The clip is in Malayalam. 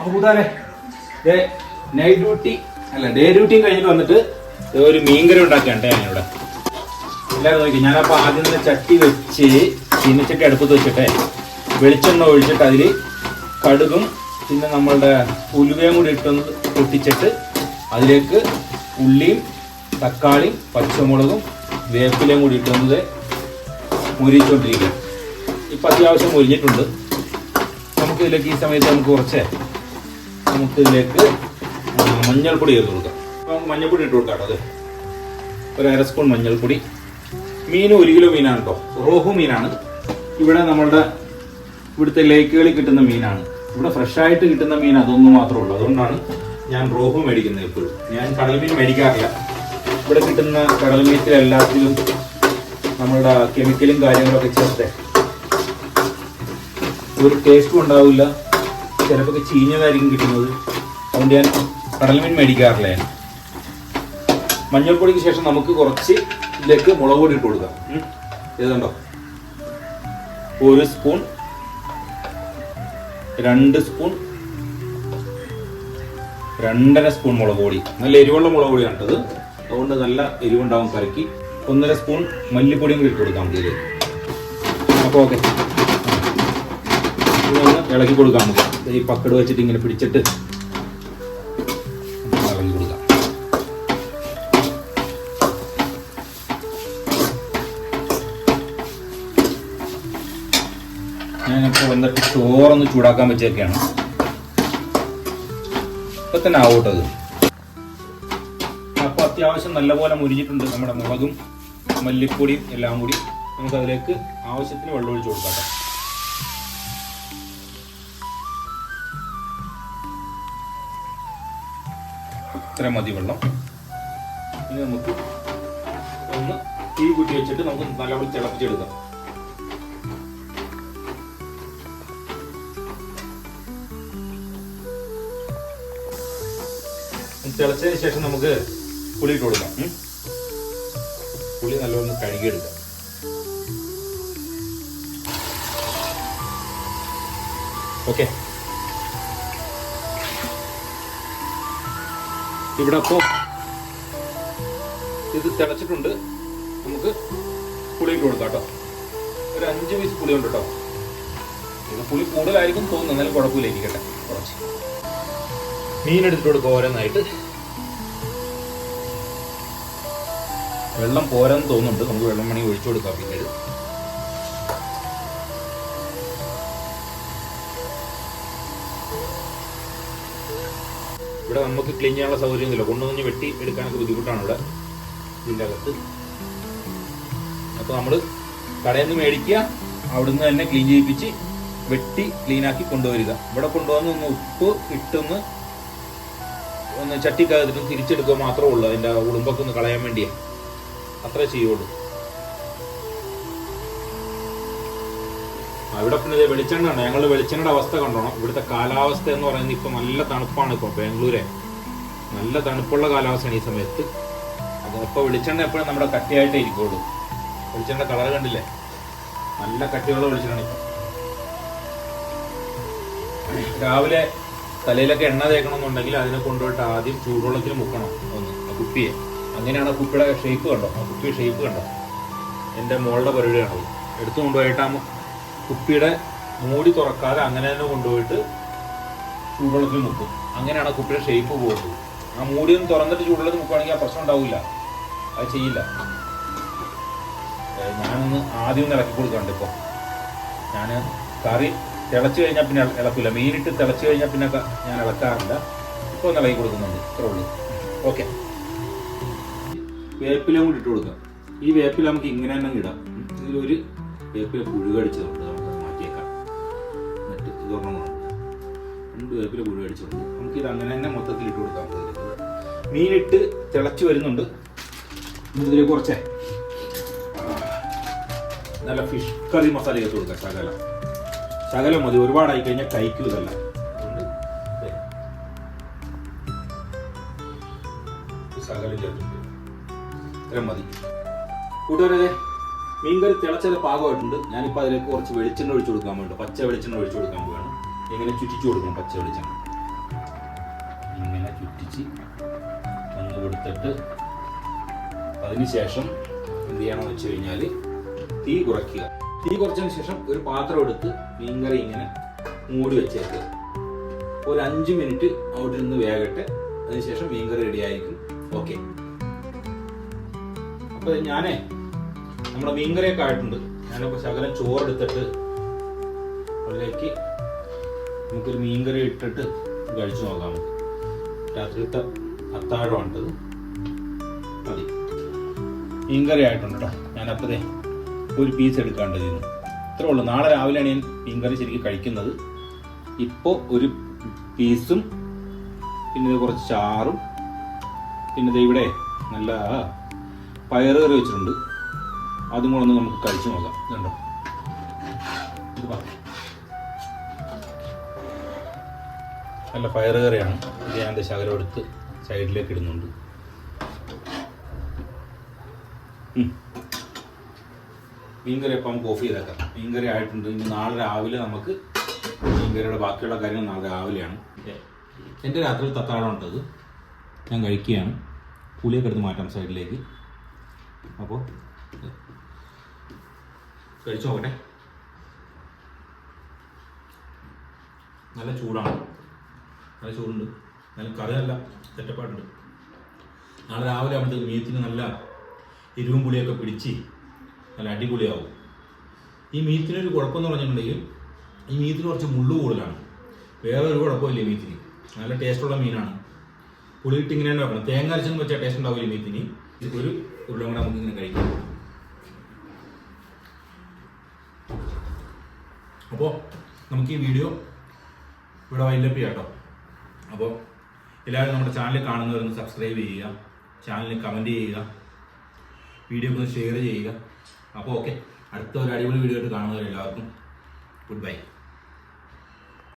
അപ്പോൾ കൂട്ടുകാരെ നൈറ്റ് ഡ്യൂട്ടി അല്ല ഡേ ഡ്യൂട്ടിയും കഴിഞ്ഞിട്ട് വന്നിട്ട് ഒരു മീൻകറി ഉണ്ടാക്കിയാണ് ഞാനിവിടെ. എല്ലാവരും നോക്കി. ഞാനപ്പോൾ ആദ്യം തന്നെ ചട്ടി വെച്ച് ചീനച്ചട്ടി അടുപ്പത്ത് വെച്ചിട്ടെ വെളിച്ചെണ്ണ ഒഴിച്ചിട്ട് അതിൽ കടുകും പിന്നെ നമ്മളുടെ ഉലുവയും കൂടി ഇട്ടൊന്ന് പൊട്ടിച്ചിട്ട് അതിലേക്ക് ഉള്ളിയും തക്കാളിയും പച്ചമുളകും വേപ്പിലയും കൂടി ഇട്ടുന്നത് മുരിച്ചുകൊണ്ടിരിക്കുക. ഇപ്പം അത്യാവശ്യം മുരിഞ്ഞിട്ടുണ്ട്. നമുക്കിതിലേക്ക് ഈ സമയത്ത് നമുക്കിതിലേക്ക് മഞ്ഞൾപ്പൊടി ചേർത്ത് കൊടുക്കാം. അപ്പോൾ നമുക്ക് മഞ്ഞൾപ്പൊടി ഇട്ട് കൊടുക്കാം കേട്ടോ. അത് ഒരു 1/2 സ്പൂൺ മഞ്ഞൾപ്പൊടി. മീൻ 1 കിലോ മീനാണ് കേട്ടോ. റോഹു മീനാണ്. ഇവിടെ ഇവിടുത്തെ ലേക്കുകളിൽ കിട്ടുന്ന മീനാണ്. ഇവിടെ ഫ്രഷായിട്ട് കിട്ടുന്ന മീൻ അതൊന്നും മാത്രമേ ഉള്ളൂ. അതുകൊണ്ടാണ് ഞാൻ റോഹു മേടിക്കുന്നത് എപ്പോഴും. ഞാൻ കടൽ മീൻ മേടിക്കാറില്ല. ഇവിടെ കിട്ടുന്ന കടൽ മീനിൽ എല്ലാത്തിലും നമ്മളുടെ കെമിക്കലും കാര്യങ്ങളൊക്കെ ചേർത്ത് ഒരു ടേസ്റ്റും ഉണ്ടാവില്ല. ചിലപ്പോൾ ചീഞ്ഞതായിരിക്കും കിട്ടുന്നത്. അതുകൊണ്ട് ഞാൻ കടൽ മീൻ മേടിക്കാറില്ല. ഞാൻ മഞ്ഞൾപ്പൊടിക്ക് ശേഷം നമുക്ക് കുറച്ച് ഇതിലേക്ക് മുളക് പൊടി ഇട്ട് കൊടുക്കാം. ഇതുണ്ടോ 1 സ്പൂൺ 2 സ്പൂൺ 2.5 സ്പൂൺ മുളക് പൊടി. നല്ല എരിവുള്ള മുളക് പൊടിയാണ് കേട്ടത്. അതുകൊണ്ട് നല്ല എരിവുണ്ടാവും. കലക്കി 1.5 സ്പൂൺ മല്ലിപ്പൊടിയും കൂടി ഇട്ട് കൊടുക്കാം ഇതിലേക്ക്. അപ്പോൾ ഓക്കെ, ഇതൊന്ന് ഇളക്കി കൊടുക്കാം. നമുക്ക് ഈ പക്കട് വെച്ചിട്ട് ഇങ്ങനെ പിടിച്ചിട്ട് ഇളക്കി കൊടുക്കാം. ഞാനിപ്പോൾ വന്നിട്ട് ചോറൊന്ന് ചൂടാക്കാൻ വെച്ചൊക്കെയാണ്. ഇപ്പൊ തന്നെ ആവട്ടത്. അപ്പോൾ അത്യാവശ്യം നല്ലപോലെ മുരിഞ്ഞിട്ടുണ്ട് നമ്മുടെ മുളകും മല്ലിപ്പൊടിയും എല്ലാം കൂടി. നമുക്ക് അതിലേക്ക് ആവശ്യത്തിന് വെള്ളം ഒഴിച്ച് കൊടുക്കാം. ഇത്ര മതി വെള്ളം. ഇനി നമുക്ക് ഒന്ന് തീ കൂട്ടി വെച്ചിട്ട് നമുക്ക് നല്ലപോലെ തിളപ്പിച്ചെടുക്കാം. തിളച്ചതിന് ശേഷം നമുക്ക് പുളി ഇട്ട് കൊടുക്കാം. പുളി നല്ലോണം കഴുകിയെടുക്കാം. ഓക്കെ, ഇവിടെ അപ്പോൾ ഇത് തിളച്ചിട്ടുണ്ട്. നമുക്ക് പുളി ഇട്ട് കൊടുക്കാം കേട്ടോ. ഒരു 5 പീസ് പുളി ഉണ്ട് കേട്ടോ. ഇത് പുളി കൂടുതലായിരിക്കും തോന്നുന്നു, എന്നാലും കുഴപ്പമില്ല, ഇരിക്കട്ടെ. കുറച്ച് മീൻ എടുത്തിട്ട് കൊടുക്കുക ഓരോന്നായിട്ട്. വെള്ളം പോരാന്ന് തോന്നുന്നുണ്ട്. നമുക്ക് വെള്ളം വേണമെങ്കിൽ ഒഴിച്ചു കൊടുക്കാം. പിന്നീട് ഇവിടെ നമുക്ക് ക്ലീൻ ചെയ്യാനുള്ള സൗകര്യമൊന്നുമില്ല. കൊണ്ടുവന്ന് വെട്ടി എടുക്കാനൊക്കെ ബുദ്ധിമുട്ടാണ് ഇവിടെ ഇതിൻ്റെ അകത്ത്. അപ്പോൾ നമ്മൾ കടയിൽ നിന്ന് മേടിക്കുക, അവിടുന്ന് തന്നെ ക്ലീൻ ചെയ്യിപ്പിച്ച് വെട്ടി ക്ലീനാക്കി കൊണ്ടുവരിക. ഇവിടെ കൊണ്ടുവന്ന് ഒന്ന് ഉപ്പ് ഇട്ടൊന്ന് ചട്ടിക്കകത്തിട്ട് തിരിച്ചെടുക്കുക മാത്രമേ ഉള്ളൂ. അതിൻ്റെ ഉടുമ്പൊക്കെ ഒന്ന് കളയാൻ വേണ്ടിയാണ്. അത്രേ ചെയ്യുള്ളൂ. ഇവിടെ പിന്നെ വെളിച്ചെണ്ണ ഉണ്ട്. ഞങ്ങൾ വെളിച്ചെണ്ണയുടെ അവസ്ഥ കണ്ടോണം. ഇവിടുത്തെ കാലാവസ്ഥ എന്ന് പറയുന്നത് ഇപ്പം നല്ല തണുപ്പാണ്. ഇപ്പോൾ ബാംഗ്ലൂരെ നല്ല തണുപ്പുള്ള കാലാവസ്ഥയാണ് ഈ സമയത്ത്. അപ്പോൾ വെളിച്ചെണ്ണ എപ്പോഴും നമ്മുടെ കട്ടിയായിട്ടേ ഇരിക്കുള്ളൂ. വെളിച്ചെണ്ണ കളർ കണ്ടില്ലേ, നല്ല കട്ടിയുള്ള വെളിച്ചെണ്ണ. ഇപ്പം രാവിലെ തലയിലൊക്കെ എണ്ണ തേക്കണമെന്നുണ്ടെങ്കിൽ അതിനെ കൊണ്ടുപോയിട്ട് ആദ്യം ചൂടുവെള്ളത്തിൽ മുക്കണം ഒന്ന് ആ കുപ്പിയെ. അങ്ങനെയാണ് ആ കുപ്പിയുടെ ഷേപ്പ് കണ്ടോ, ആ കുപ്പിയുടെ ഷേപ്പ് കണ്ടോ. എൻ്റെ മോളുടെ പരിപാടിയാണത്. എടുത്തു കൊണ്ടുപോയിട്ട് ആ കുപ്പിയുടെ മൂടി തുറക്കാതെ അങ്ങനെ തന്നെ കൊണ്ടുപോയിട്ട് ചൂടുവെള്ളത്തിൽ മുക്കും. അങ്ങനെയാണ് ആ കുപ്പിയുടെ ഷേപ്പ് പോകുന്നത്. ആ മൂടിയൊന്നും തുറന്നിട്ട് ചൂടുവെള്ളത്തിൽ മുക്കുകയാണെങ്കിൽ ആ പ്രശ്നം ഉണ്ടാവില്ല. അത് ചെയ്യില്ല. ഞാനൊന്ന് ആദ്യം ഒന്ന് ഇളക്കി കൊടുക്കാറുണ്ട്. ഇപ്പോൾ ഞാൻ കറി തിളച്ച് കഴിഞ്ഞാൽ പിന്നെ ഇളക്കില്ല. മീനിട്ട് തിളച്ച് കഴിഞ്ഞാൽ പിന്നെ ഞാൻ ഇളക്കാറില്ല. ഇപ്പോൾ ഒന്ന് ഇളക്കി കൊടുക്കുന്നുണ്ട്. ഇത്രേ ഉള്ളൂ. ഓക്കെ, വേപ്പില കൂടി ഇട്ട് കൊടുക്കാം. ഈ വേപ്പില നമുക്ക് ഇങ്ങനെ തന്നെ ഇടാം. ഇതിലൊരു വേപ്പില പുഴുകടിച്ചതുണ്ട്, നമുക്ക് മാറ്റിയേക്കാം. എന്നിട്ട് ഇതൊരെണ്ണം 2 വേപ്പില പുഴുകടിച്ചതുണ്ട്. നമുക്കിത് അങ്ങനെ തന്നെ മൊത്തത്തിൽ ഇട്ട് കൊടുക്കാം. മീനിട്ട് തിളച്ച് വരുന്നുണ്ട്. ഇതിലേക്ക് കുറച്ചേ നല്ല ഫിഷ് കറി മസാല ചേർത്ത് കൊടുക്കാം. ശകലം മതി. ഒരുപാടായി കഴിഞ്ഞാൽ കഴിക്കും ഇതല്ല. അതുകൊണ്ട് ശകലം ചേർത്തിട്ട് ഇത്രയും മതി. കൂട്ടുകാരെ, മീൻകറി തിളച്ചത് പാകമായിട്ടുണ്ട്. ഞാനിപ്പോൾ അതിലേക്ക് കുറച്ച് വെളിച്ചെണ്ണ ഒഴിച്ചു കൊടുക്കാൻ വേണ്ടി, പച്ച വെളിച്ചെണ്ണ ഒഴിച്ചു കൊടുക്കാൻ പോവുകയാണ്. ഇങ്ങനെ ചുറ്റിച്ചു കൊടുക്കണം പച്ച വെളിച്ചെണ്ണ. ചുറ്റിച്ച് ഒന്ന് കൊടുത്തിട്ട് അതിനുശേഷം എന്ത് ചെയ്യണമെന്ന് വെച്ച് കഴിഞ്ഞാൽ തീ കുറയ്ക്കുക. തീ കുറച്ചതിന് ശേഷം ഒരു പാത്രം എടുത്ത് മീൻകറി ഇങ്ങനെ മൂടി വെച്ചേക്കുക. ഒരു 5 മിനിറ്റ് അവിടെ നിന്ന് വേകട്ടെ. അതിനുശേഷം മീൻകറി റെഡി ആയിരിക്കും. ഓക്കെ, അപ്പോൾ ഞാനേ നമ്മുടെ മീൻകറിയൊക്കെ ആയിട്ടുണ്ട്. ഞാനിപ്പോൾ ശകലം ചോറെടുത്തിട്ട് അതിലേക്ക് നമുക്കൊരു മീൻകറി ഇട്ടിട്ട് കഴിച്ചു നോക്കാം. രാത്രിത്തെ അത്താഴമാണിട്ടത്. മതി, മീൻകറി ആയിട്ടുണ്ട് കേട്ടോ. ഞാനപ്പോഴേ ഒരു പീസ് എടുക്കാണ്ടത് ഇന്ന് ഇത്രേ ഉള്ളൂ. നാളെ രാവിലെയാണ് ഞാൻ മീൻകറി ശരിക്കും കഴിക്കുന്നത്. ഇപ്പോൾ ഒരു പീസും പിന്നെ കുറച്ച് ചാറും പിന്നെ ഇവിടെ നല്ല പയറ് കറി വെച്ചിട്ടുണ്ട്. അതും കൂടെ ഒന്ന് നമുക്ക് കഴിച്ചു നോക്കാം. ഇതുണ്ടോ, ഇത് നല്ല പയറ് കറിയാണ്. ഇത് ഞാൻ എൻ്റെ ശകലം എടുത്ത് സൈഡിലേക്ക് ഇടുന്നുണ്ട്. മീൻകറി അപ്പം നമുക്ക് ഓഫ് ചെയ്തേക്കാം. മീൻകറി ആയിട്ടുണ്ട്. ഇനി നാളെ രാവിലെ നമുക്ക് മീൻകറിയുടെ ബാക്കിയുള്ള കാര്യങ്ങൾ നാളെ രാവിലെയാണ്. എൻ്റെ രാത്രി തത്താഴം ഉണ്ടത് ഞാൻ കഴിക്കുകയാണ്. പുളിയൊക്കെ എടുത്ത് മാറ്റാം സൈഡിലേക്ക്. അപ്പോൾ കഴിച്ചു നോക്കട്ടെ. നല്ല ചൂടാണ്, നല്ല ചൂടുണ്ട്. നല്ല കറി നല്ല സെറ്റപ്പായിട്ടുണ്ട്. നാളെ രാവിലെ ആകുമ്പോഴത്തേക്ക് മീത്തിന് നല്ല എരിവും പുളിയൊക്കെ പിടിച്ച് നല്ല അടിപൊളിയാവും. ഈ മീത്തിനൊരു കുഴപ്പമെന്ന് പറഞ്ഞിട്ടുണ്ടെങ്കിൽ ഈ മീത്തിന് കുറച്ച് മുള്ളു കൂടുതലാണ്. വേറെ ഒരു കുഴപ്പമില്ല മീത്തിന്. നല്ല ടേസ്റ്റുള്ള മീനാണ്. പുളിയിട്ട് ഇങ്ങനെ തന്നെ വെക്കണം. തേങ്ങ അരച്ചെന്ന് വെച്ചാൽ ടേസ്റ്റ് ഉണ്ടാവില്ല മീത്തിന്. ഇത് ഒരു ഉരുളം കൂടെ നമുക്ക് ഇങ്ങനെ കഴിക്കാം. അപ്പോൾ നമുക്ക് ഈ വീഡിയോ ഇവിടെ വൈൻഡപ്പ് ചെയ്യാം കേട്ടോ. അപ്പോൾ എല്ലാവരും നമ്മുടെ ചാനൽ കാണുന്നവരൊന്ന് സബ്സ്ക്രൈബ് ചെയ്യുക, ചാനലിൽ കമൻറ്റ് ചെയ്യുക, വീഡിയോ ഒന്ന് ഷെയർ ചെയ്യുക. അപ്പോൾ ഓക്കെ, അടുത്ത ഒരു അടിപൊളി വീഡിയോ ആയിട്ട് കാണുന്നവരെല്ലാവർക്കും ഗുഡ് ബൈ.